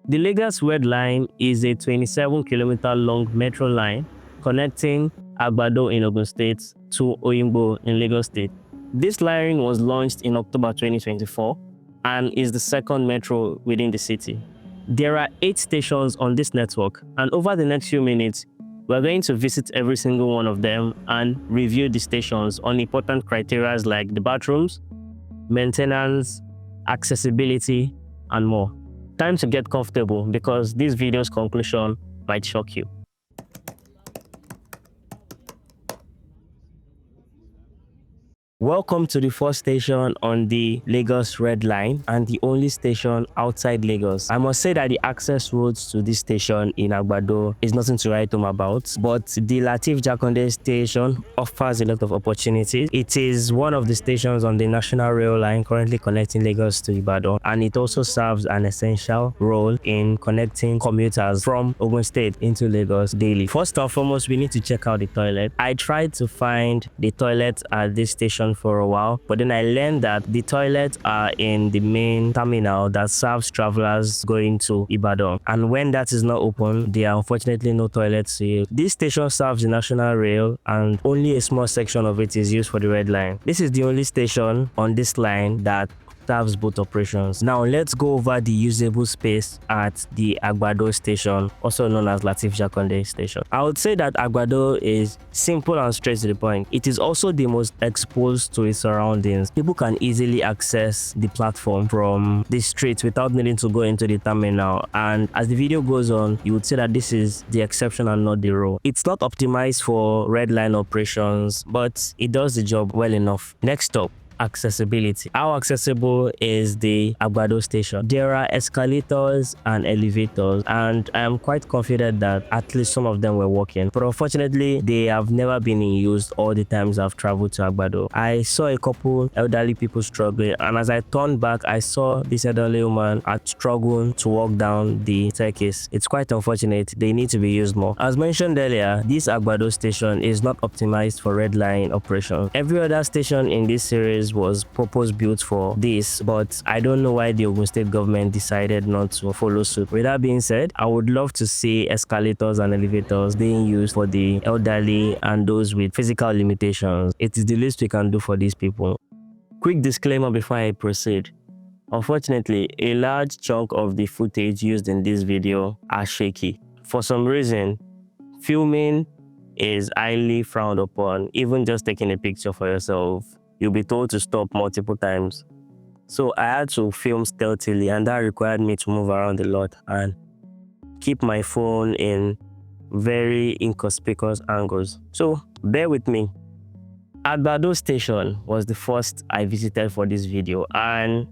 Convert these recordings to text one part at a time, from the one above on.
The Lagos Redline is a 27-kilometer long metro line connecting Agbado in Ogun State to Oyingbo in Lagos State. This line was launched in October 2024 and is the second metro within the city. There are 8 stations on this network, and over the next few minutes, we're going to visit every single one of them and review the stations on important criteria like the bathrooms, maintenance, accessibility, and more. Time to get comfortable because this video's conclusion might shock you. Welcome to the first station on the Lagos Redline and the only station outside Lagos. I must say that the access roads to this station in Agbado is nothing to write home about, but the Lateef Jakonde station offers a lot of opportunities. It is one of the stations on the National Rail line currently connecting Lagos to Ibadan, and it also serves an essential role in connecting commuters from Ogun State into Lagos daily. First and foremost, we need to check out the toilet. I tried to find the toilet at this station for a while, but then I learned that the toilets are in the main terminal that serves travelers going to Ibadan, and when that is not open, there are unfortunately no toilets here. This station serves the National Rail and only a small section of it is used for the Red Line. This is the only station on this line that serves both operations. Now let's go over the usable space at the Agbado station, also known as Lateef Jakonde station. I would say that Agbado is simple and straight to the point. It is also the most exposed to its surroundings. People can easily access the platform from the street without needing to go into the terminal, and as the video goes on, you would say that this is the exception and not the rule. It's not optimized for red line operations, but it does the job well enough. Next up, accessibility. How accessible is the Agbado station? There are escalators and elevators, and I am quite confident that at least some of them were working, but unfortunately they have never been in use all the times I've traveled to Agbado. I saw a couple elderly people struggling, and as I turned back, I saw this elderly woman struggling to walk down the staircase. It's quite unfortunate. They need to be used more. As mentioned earlier, this Agbado station is not optimized for red line operation. Every other station in this series was purpose-built for this, but I don't know why the Ogun State government decided not to follow suit. With that being said, I would love to see escalators and elevators being used for the elderly and those with physical limitations. It is the least we can do for these people. Quick disclaimer before I proceed. Unfortunately, a large chunk of the footage used in this video are shaky. For some reason, filming is highly frowned upon. Even just taking a picture for yourself, you'll be told to stop multiple times. So I had to film stealthily, and that required me to move around a lot and keep my phone in very inconspicuous angles. So bear with me. Agbado station was the first I visited for this video, and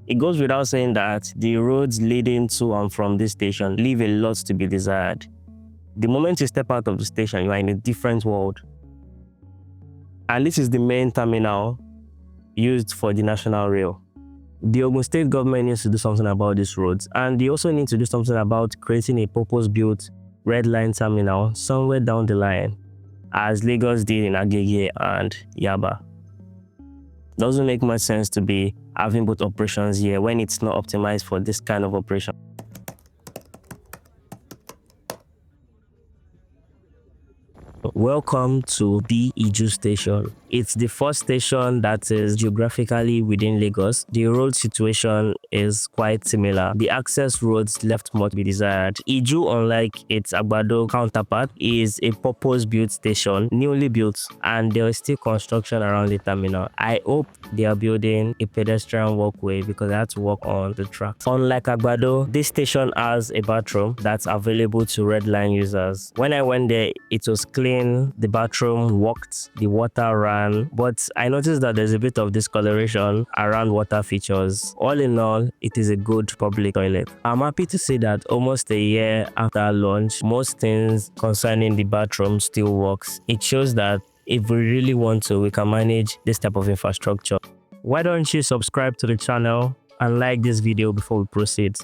it goes without saying that the roads leading to and from this station leave a lot to be desired. The moment you step out of the station, you are in a different world. And this is the main terminal used for the National Rail. The Ogun State government needs to do something about these roads, and they also need to do something about creating a purpose-built red line terminal somewhere down the line, as Lagos did in Agege and Yaba. Doesn't make much sense to be having both operations here when it's not optimized for this kind of operation. Welcome to the Ikeja station. It's the first station that is geographically within Lagos. The road situation is quite similar. The access roads left much to be desired. Ikeja, unlike its Agbado counterpart, is a purpose-built station, newly built, and there is still construction around the terminal. I hope they are building a pedestrian walkway because I had to walk on the track. Unlike Agbado, this station has a bathroom that's available to red line users. When I went there, it was clean, the bathroom worked, the water ran, but I noticed that there's a bit of discoloration around water features. All in all, it is a good public toilet. I'm happy to say that almost a year after launch, most things concerning the bathroom still works. It shows that if we really want to, we can manage this type of infrastructure. Why don't you subscribe to the channel and like this video before we proceed?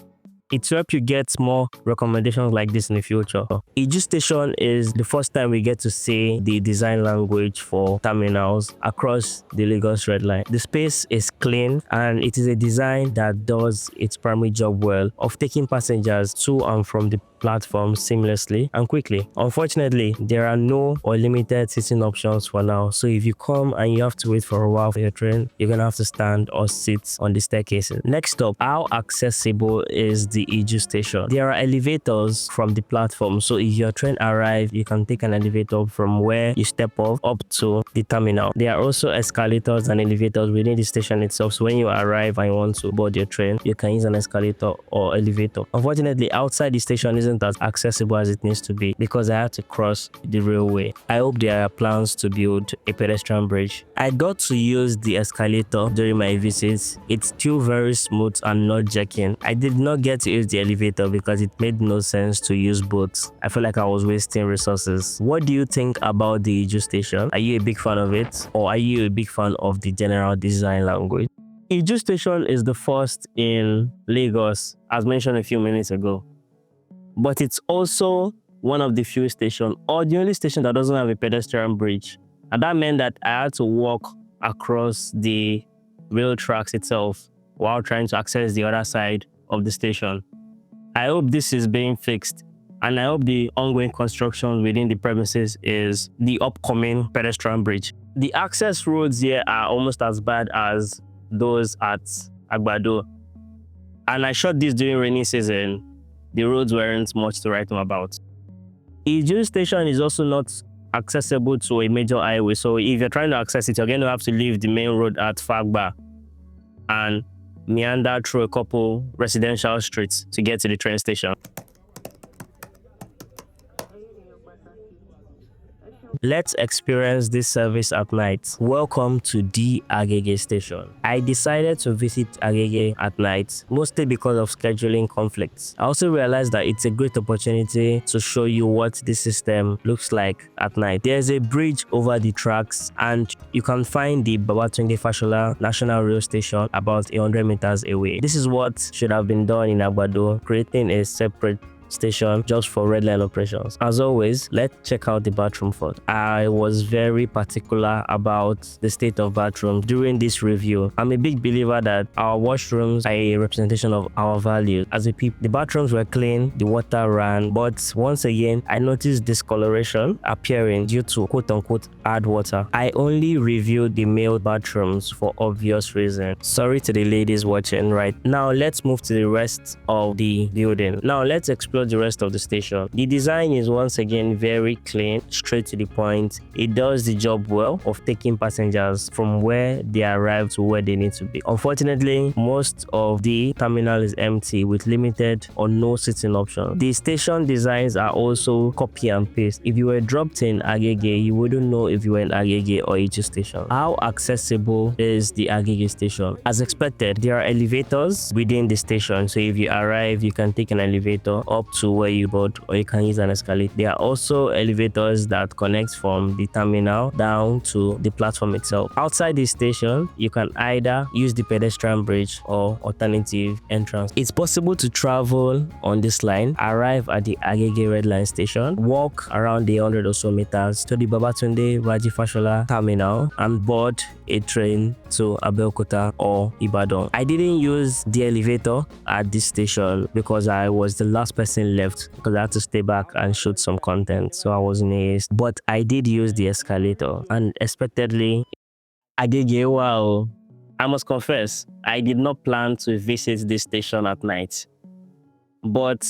It will help you get more recommendations like this in the future. Iju Station is the first time we get to see the design language for terminals across the Lagos Redline. The space is clean and it is a design that does its primary job well of taking passengers to and from the platform seamlessly and quickly. Unfortunately, there are no or limited sitting options for now, so if you come and you have to wait for a while for your train, you're gonna have to stand or sit on the staircases. Next up, how accessible is the Iju Station? There are elevators from the platform, so if your train arrives, you can take an elevator from where you step off up to the terminal. There are also escalators and elevators within the station itself, so when you arrive and you want to board your train, you can use an escalator or elevator. Unfortunately, outside the station isn't as accessible as it needs to be because I had to cross the railway. I hope there are plans to build a pedestrian bridge. I got to use the escalator during my visits. It's still very smooth and not jerking. I did not get to use the elevator because it made no sense to use both. I feel like I was wasting resources. What do you think about the Iju Station? Are you a big fan of it, or are you a big fan of the general design language? Iju Station is the first in Lagos, as mentioned a few minutes ago. But it's also one of the few stations, or the only station that doesn't have a pedestrian bridge. And that meant that I had to walk across the rail tracks itself while trying to access the other side of the station. I hope this is being fixed, and I hope the ongoing construction within the premises is the upcoming pedestrian bridge. The access roads here are almost as bad as those at Agbado. And I shot this during rainy season. The roads weren't much to write home about. Iju Station is also not accessible to a major highway, so if you're trying to access it, you're going to have to leave the main road at Fagba and meander through a couple residential streets to get to the train station. Let's experience this service at night. Welcome to the Agege station. I decided to visit Agege at night, mostly because of scheduling conflicts. I also realized that it's a great opportunity to show you what this system looks like at night. There's a bridge over the tracks, and you can find the Babatunde Fashola National Rail Station about 100 meters away. This is what should have been done in Agbado, creating a separate station just for red line operations. As always, let's check out the bathroom first. I was very particular about the state of bathrooms during this review. I'm a big believer that our washrooms are a representation of our values. As a people, the bathrooms were clean, the water ran, but once again, I noticed discoloration appearing due to quote-unquote hard water. I only reviewed the male bathrooms for obvious reasons. Sorry to the ladies watching right now. Let's move to the rest of the building. Now let's explore the rest of the station. The design is once again very clean, straight to the point. It does the job well of taking passengers from where they arrive to where they need to be. Unfortunately, most of the terminal is empty with limited or no sitting options. The station designs are also copy and paste. If you were dropped in Agege, you wouldn't know if you were in Agege or Iju Station. How accessible is the Agege station? As expected, there are elevators within the station, so if you arrive, you can take an elevator up to where you board, or you can use an escalator. There are also elevators that connect from the terminal down to the platform itself. Outside the station, you can either use the pedestrian bridge or alternative entrance. It's possible to travel on this line, arrive at the Agege Redline station, walk around the 100 or so meters to the Babatunde Raji Fashola terminal, and board a train to Abeokuta or Ibadan. I didn't use the elevator at this station because I was the last person left because I had to stay back and shoot some content, so I was in a haste. But I did use the escalator, and expectedly, Agege, wow. I must confess, I did not plan to visit this station at night, but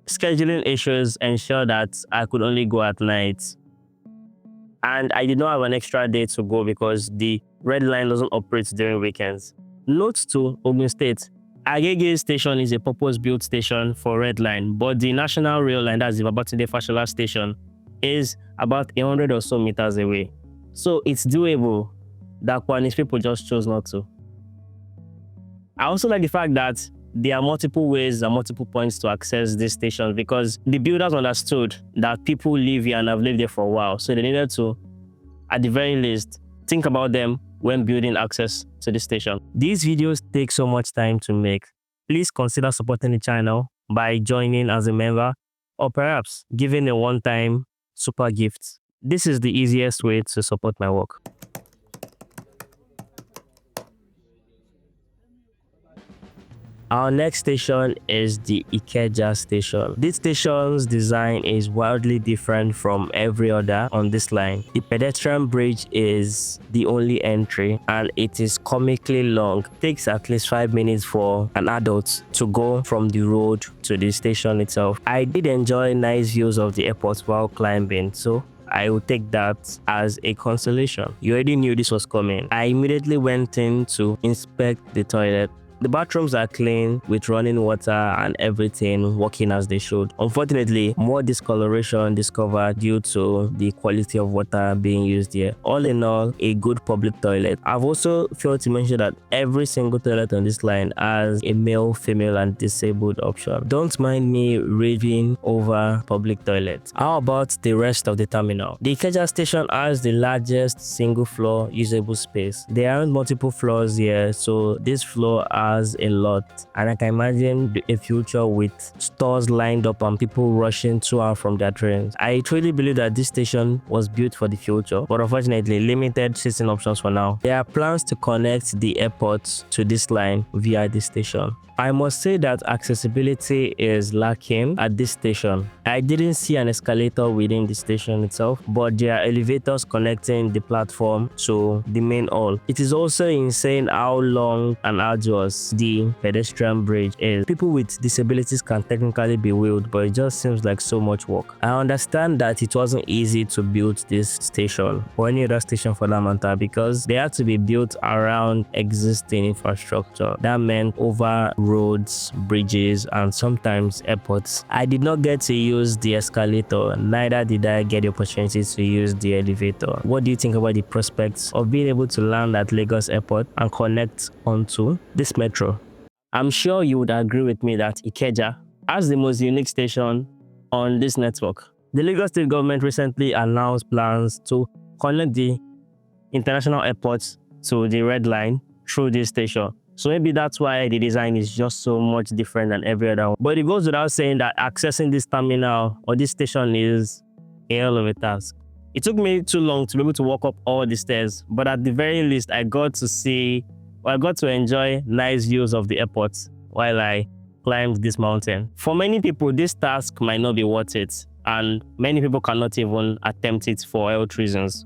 scheduling issues ensured that I could only go at night. And I did not have an extra day to go because the red line doesn't operate during weekends. Note to Ogun State, Agege station is a purpose-built station for red line, but the national rail line, that's the Babatunde Fashola station, is about 100 or so meters away. So it's doable. That Kwanis people just chose not to. I also like the fact that there are multiple ways and multiple points to access this station because the builders understood that people live here and have lived there for a while. So they needed to, at the very least, think about them when building access to the station. These videos take so much time to make. please consider supporting the channel by joining as a member or perhaps giving a one-time super gift. This is the easiest way to support my work. Our next station is the Ikeja station. This station's design is wildly different from every other on this line. The pedestrian bridge is the only entry and it is comically long. It takes at least 5 minutes for an adult to go from the road to the station itself. I did enjoy nice views of the airport while climbing, so I will take that as a consolation. You already knew this was coming. I immediately went in to inspect the toilet. The bathrooms are clean with running water and everything working as they should. Unfortunately, more discoloration discovered due to the quality of water being used here. All in all, a good public toilet. I've also failed to mention that every single toilet on this line has a male, female, and disabled option. Don't mind me raving over public toilets. How about the rest of the terminal? The Ikeja station has the largest single floor usable space. There aren't multiple floors here, so this floor has a lot, and I can imagine a future with stores lined up and people rushing to and from their trains. I truly believe that this station was built for the future, but unfortunately limited seating options for now. There are plans to connect the airport to this line via this station. I must say that accessibility is lacking at this station. I didn't see an escalator within the station itself, but there are elevators connecting the platform to the main hall. It is also insane how long and arduous the pedestrian bridge is. People with disabilities can technically be wheeled, but it just seems like so much work. I understand that it wasn't easy to build this station or any other station for that matter because they had to be built around existing infrastructure. That meant over roads, bridges, and sometimes airports. I did not get to use the escalator, neither did I get the opportunity to use the elevator. What do you think about the prospects of being able to land at Lagos Airport and connect onto this metro? I'm sure you would agree with me that Ikeja has the most unique station on this network. The Lagos State government recently announced plans to connect the international airports to the Red Line through this station. So maybe that's why the design is just so much different than every other one. But it goes without saying that accessing this terminal or this station is a hell of a task. It took me too long to be able to walk up all the stairs, but at the very least, I got to enjoy nice views of the airport while I climbed this mountain. For many people, this task might not be worth it, and many people cannot even attempt it for health reasons.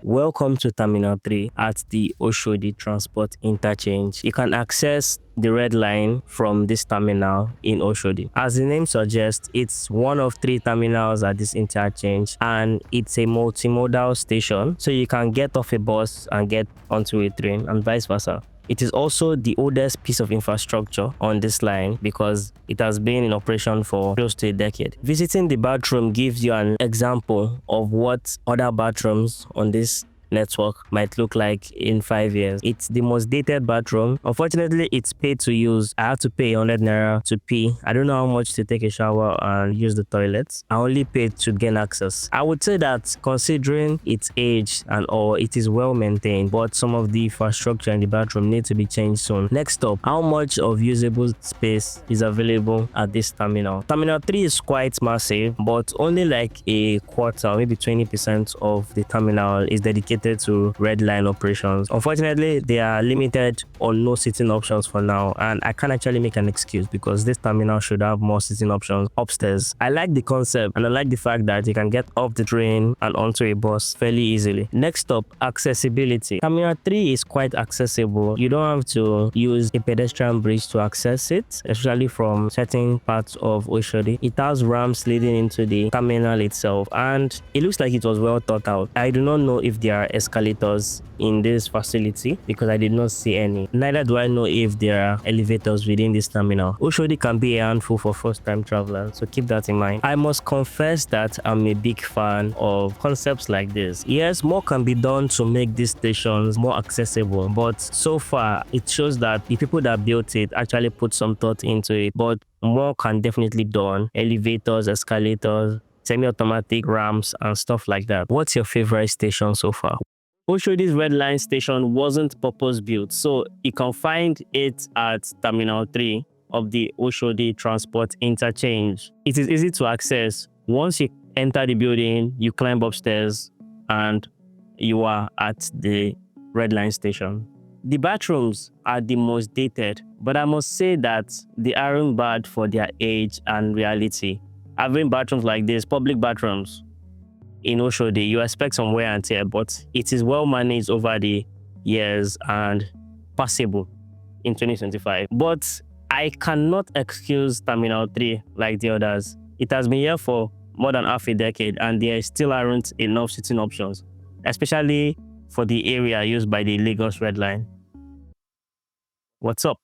Welcome to Terminal 3 at the Oshodi Transport Interchange. You can access the Red Line from this terminal in Oshodi. As the name suggests, it's one of 3 terminals at this interchange and it's a multimodal station, so you can get off a bus and get onto a train and vice versa. It is also the oldest piece of infrastructure on this line because it has been in operation for close to a decade. Visiting the bathroom gives you an example of what other bathrooms on this network might look like in 5 years. It's the most dated bathroom. Unfortunately, it's paid to use. I have to pay 100 naira to pee. I don't know how much to take a shower and use the toilets. I only paid to gain access. I would say that considering its age and all, it is well maintained, but some of the infrastructure in the bathroom need to be changed soon. Next up, how much of usable space is available at this terminal? Terminal 3 is quite massive, but only like a quarter, maybe 20% of the terminal is dedicated to Red Line operations. Unfortunately, they are limited or no seating options for now, and I can't actually make an excuse because this terminal should have more seating options upstairs. I like the concept and I like the fact that you can get off the train and onto a bus fairly easily. Next up, accessibility. Terminal 3 is quite accessible. You don't have to use a pedestrian bridge to access it, especially from certain parts of Oshodi. It has ramps leading into the terminal itself, and it looks like it was well thought out. I do not know if there are escalators in this facility because I did not see any. Neither do I know if there are elevators within this terminal. Oshodi can be a handful for first-time travelers, so keep that in mind. I must confess that I'm a big fan of concepts like this. Yes, more can be done to make these stations more accessible, but so far it shows that the people that built it actually put some thought into it, but more can definitely be done. Elevators, escalators, semi-automatic ramps and stuff like that. What's your favorite station so far? Oshodi's Red Line station wasn't purpose-built, so you can find it at Terminal 3 of the Oshodi Transport Interchange. It is easy to access. Once you enter the building, you climb upstairs and you are at the Red Line station. The bathrooms are the most dated, but I must say that they aren't bad for their age and reality. Having bathrooms like this, public bathrooms in Oshodi, you expect some wear and tear, but it is well managed over the years and passable in 2025. But I cannot excuse Terminal 3 like the others. It has been here for more than half a decade and there still aren't enough sitting options, especially for the area used by the Lagos Redline. What's up?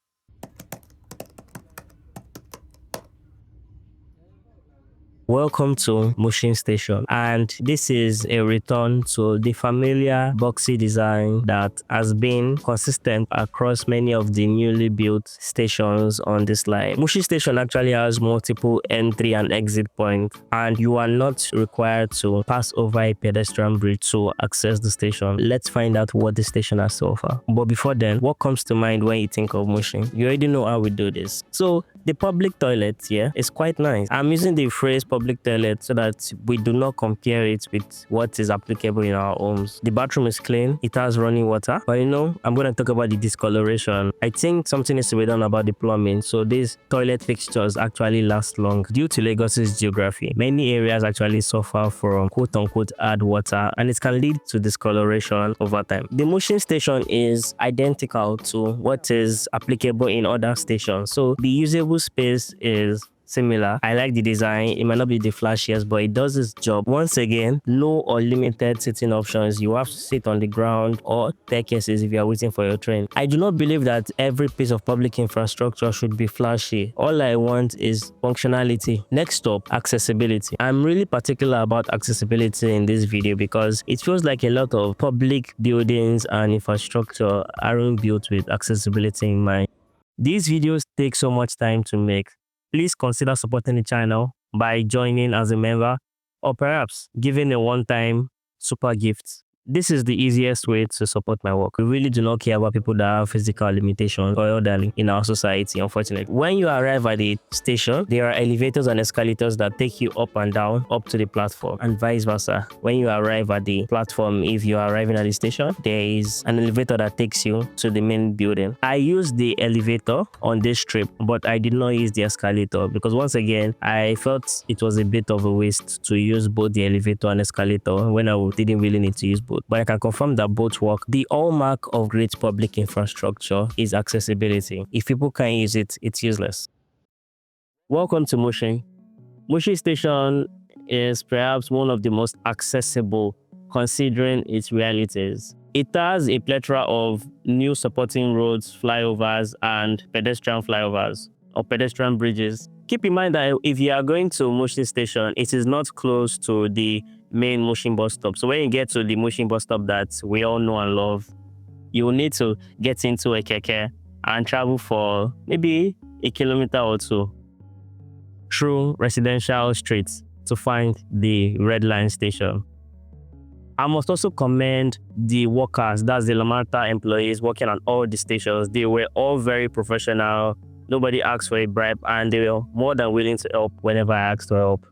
Welcome to Mushin Station, and this is a return to the familiar boxy design that has been consistent across many of the newly built stations on this line. Mushin Station actually has multiple entry and exit points, and you are not required to pass over a pedestrian bridge to access the station. Let's find out what the station has to offer. But before then, what comes to mind when you think of Mushin? You already know how we do this. So the public toilet here is quite nice. I'm using the phrase public toilet so that we do not compare it with what is applicable in our homes. The bathroom is clean, it has running water, but you know, I'm going to talk about the discoloration. I think something needs to be done about the plumbing, so these toilet fixtures actually last long. Due to Lagos's geography, many areas actually suffer from quote-unquote hard water, and it can lead to discoloration over time. The Mushin station is identical to what is applicable in other stations, so the usable space is similar. I like the design. It might not be the flashiest, but it does its job. Once again, low or limited sitting options. You have to sit on the ground or staircases if you are waiting for your train. I do not believe that every piece of public infrastructure should be flashy. All I want is functionality. Next up, accessibility. I'm really particular about accessibility in this video because it feels like a lot of public buildings and infrastructure aren't built with accessibility in mind. These videos take so much time to make. Please consider supporting the channel by joining as a member or perhaps giving a one-time super gift. This is the easiest way to support my work. We really do not care about people that have physical limitations or elderly in our society, unfortunately. When you arrive at the station, there are elevators and escalators that take you up and down up to the platform, and vice versa. When you arrive at the platform, if you are arriving at the station, there is an elevator that takes you to the main building. I used the elevator on this trip, but I did not use the escalator because once again, I felt it was a bit of a waste to use both the elevator and escalator when I didn't really need to use both. But I can confirm that both work. The hallmark of great public infrastructure is accessibility. If people can't use it, it's useless. Welcome to Mushin. Mushin Station is perhaps one of the most accessible considering its realities. It has a plethora of new supporting roads, flyovers, and pedestrian flyovers or pedestrian bridges. Keep in mind that if you are going to Mushin Station, it is not close to the main Mushin bus stop. So when you get to the Mushin bus stop that we all know and love, you will need to get into Agege and travel for maybe a kilometer or two through residential streets to find the Red Line station. I must also commend the workers, that's the Lamarta employees working on all the stations. They were all very professional. Nobody asked for a bribe and they were more than willing to help whenever I asked for help.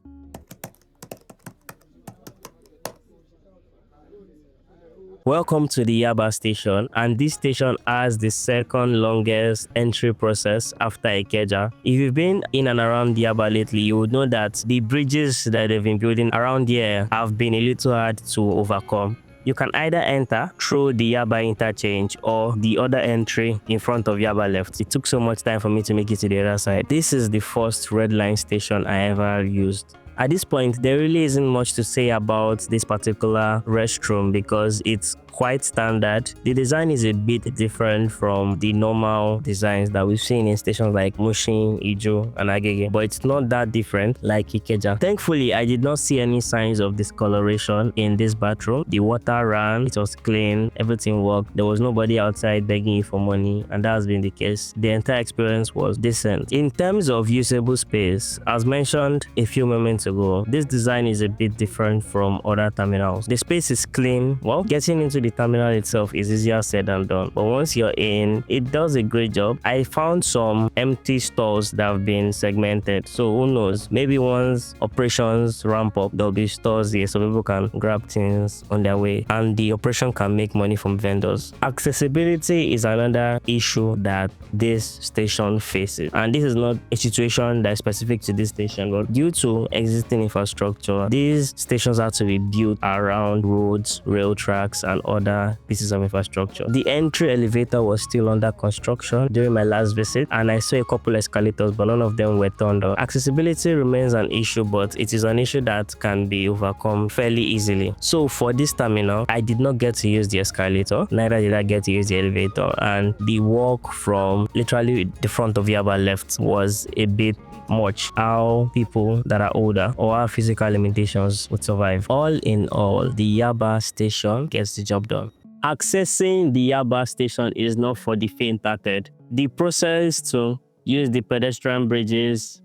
Welcome to the Yaba station, and this station has the second longest entry process after Ikeja. If you've been in and around Yaba lately, you would know that the bridges that they've been building around here have been a little hard to overcome. You can either enter through the Yaba interchange or the other entry in front of Yaba left. It took so much time for me to make it to the other side. This is the first red line station I ever used. At this point, there really isn't much to say about this particular restroom because it's quite standard. The design is a bit different from the normal designs that we've seen in stations like Mushin, Ijo, and Agege, but it's not that different like Ikeja. Thankfully, I did not see any signs of discoloration in this bathroom. The water ran, it was clean, everything worked. There was nobody outside begging you for money, and that has been the case. The entire experience was decent. In terms of usable space, as mentioned a few moments ago, this design is a bit different from other terminals. The space is clean. Well, getting into to the terminal itself is easier said than done, but once you're in, it does a great job. I found some empty stores that have been segmented, so who knows, maybe once operations ramp up, there'll be stores here so people can grab things on their way and the operation can make money from vendors. Accessibility is another issue that this station faces, and this is not a situation that's specific to this station, but due to existing infrastructure, these stations have to be built around roads, rail tracks, and other pieces of infrastructure. The entry elevator was still under construction during my last visit, and I saw a couple escalators, but none of them were turned on. Accessibility remains an issue, but it is an issue that can be overcome fairly easily. So for this terminal, I did not get to use the escalator, neither did I get to use the elevator, and the walk from literally the front of Yaba left was a bit much. How people that are older or have physical limitations would survive. All in all, the Yaba station gets the job done. Accessing the Yaba station is not for the faint-hearted. The process to use the pedestrian bridges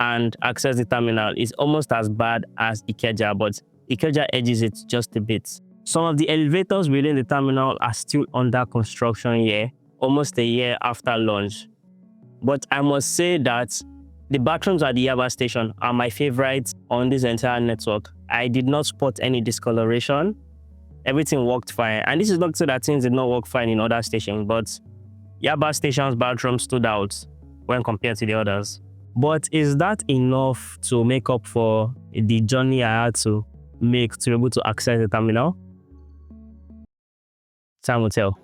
and access the terminal is almost as bad as Ikeja, but Ikeja edges it just a bit. Some of the elevators within the terminal are still under construction here, almost a year after launch. But I must say that the bathrooms at the Yaba station are my favorites on this entire network. I did not spot any discoloration. Everything worked fine. And this is not to say that things did not work fine in other stations, but Yaba station's bathroom stood out when compared to the others. But is that enough to make up for the journey I had to make to be able to access the terminal? Time will tell.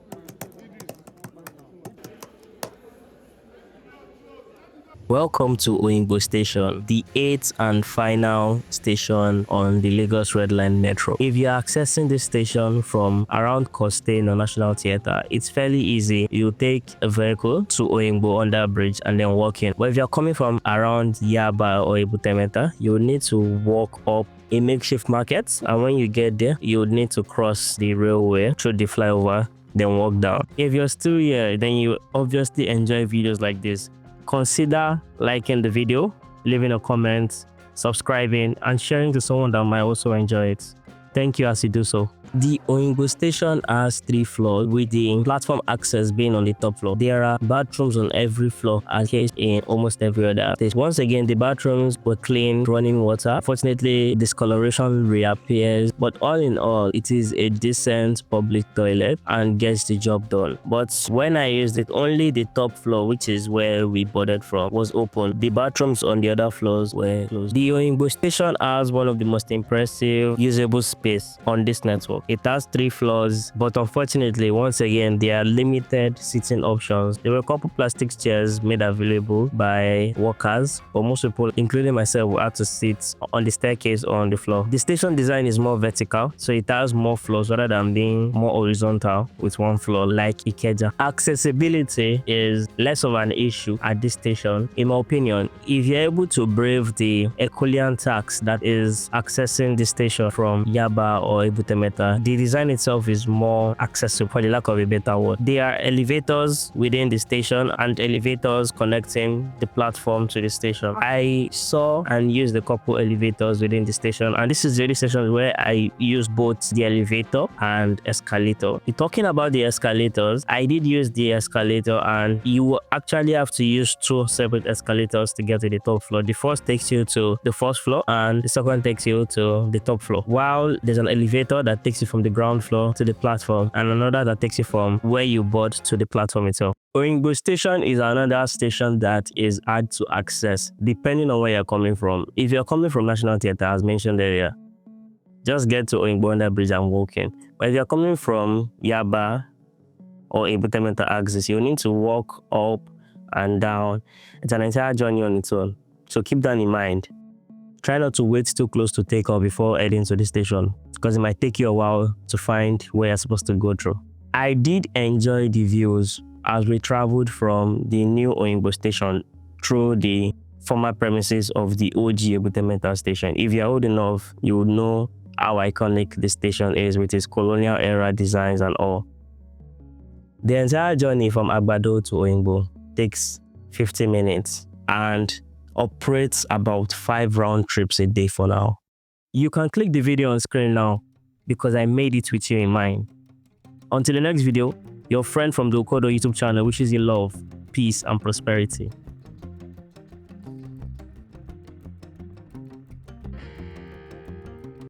Welcome to Oyingbo Station, the 8th and final station on the Lagos Redline Metro. If you're accessing this station from around Costain or National Theatre, it's fairly easy. You take a vehicle to Oyingbo under a bridge and then walk in. But if you're coming from around Yaba or Ibutemeta, you need to walk up a makeshift market, and when you get there, you would need to cross the railway through the flyover, then walk down. If you're still here, then you obviously enjoy videos like this. Consider liking the video, leaving a comment, subscribing, and sharing to someone that might also enjoy it. Thank you as you do so. The Oyingbo station has 3 floors, with the platform access being on the top floor. There are bathrooms on every floor, as in almost every other station. Once again, the bathrooms were clean, running water. Fortunately, discoloration reappears, but all in all, it is a decent public toilet and gets the job done. But when I used it, only the top floor, which is where we boarded from, was open. The bathrooms on the other floors were closed. The Oyingbo station has one of the most impressive usable space on this network. It has 3 floors, but unfortunately, once again, there are limited seating options. There were a couple plastic chairs made available by workers, but most people, including myself, had to sit on the staircase or on the floor. The station design is more vertical, so it has more floors rather than being more horizontal with 1 floor like Ikeja. Accessibility is less of an issue at this station, in my opinion. If you're able to brave the Herculean tax that is accessing the station from Yaba or Ibutemeta, the design itself is more accessible, for the lack of a better word. There are elevators within the station and elevators connecting the platform to the station. I saw and used a couple elevators within the station, and this is the only station where I use both the elevator and escalator. Talking about the escalators, I did use the escalator, and you actually have to use 2 separate escalators to get to the top floor. The first takes you to the first floor, and the second takes you to the top floor. While there's an elevator that takes you from the ground floor to the platform, and another that takes you from where you board to the platform itself. Oyingbo station is another station that is hard to access depending on where you're coming from. If you're coming from National Theatre, as mentioned earlier, just get to Oyingbo under bridge and walk in. But if you're coming from Yaba or Ibutemeta axis, you need to walk up and down. It's an entire journey on its own, so keep that in mind. Try not to wait too close to take off before heading to the station, because it might take you a while to find where you're supposed to go through. I did enjoy the views as we traveled from the new Oyingbo station through the former premises of the OG Ibutemeta station. If you're old enough, you would know how iconic the station is with its colonial era designs and all. The entire journey from Agbado to Oyingbo takes 50 minutes and operates about 5 round trips a day for now. You can click the video on screen now because I made it with you in mind. Until the next video, your friend from the Okodo YouTube channel wishes you love, peace, and prosperity.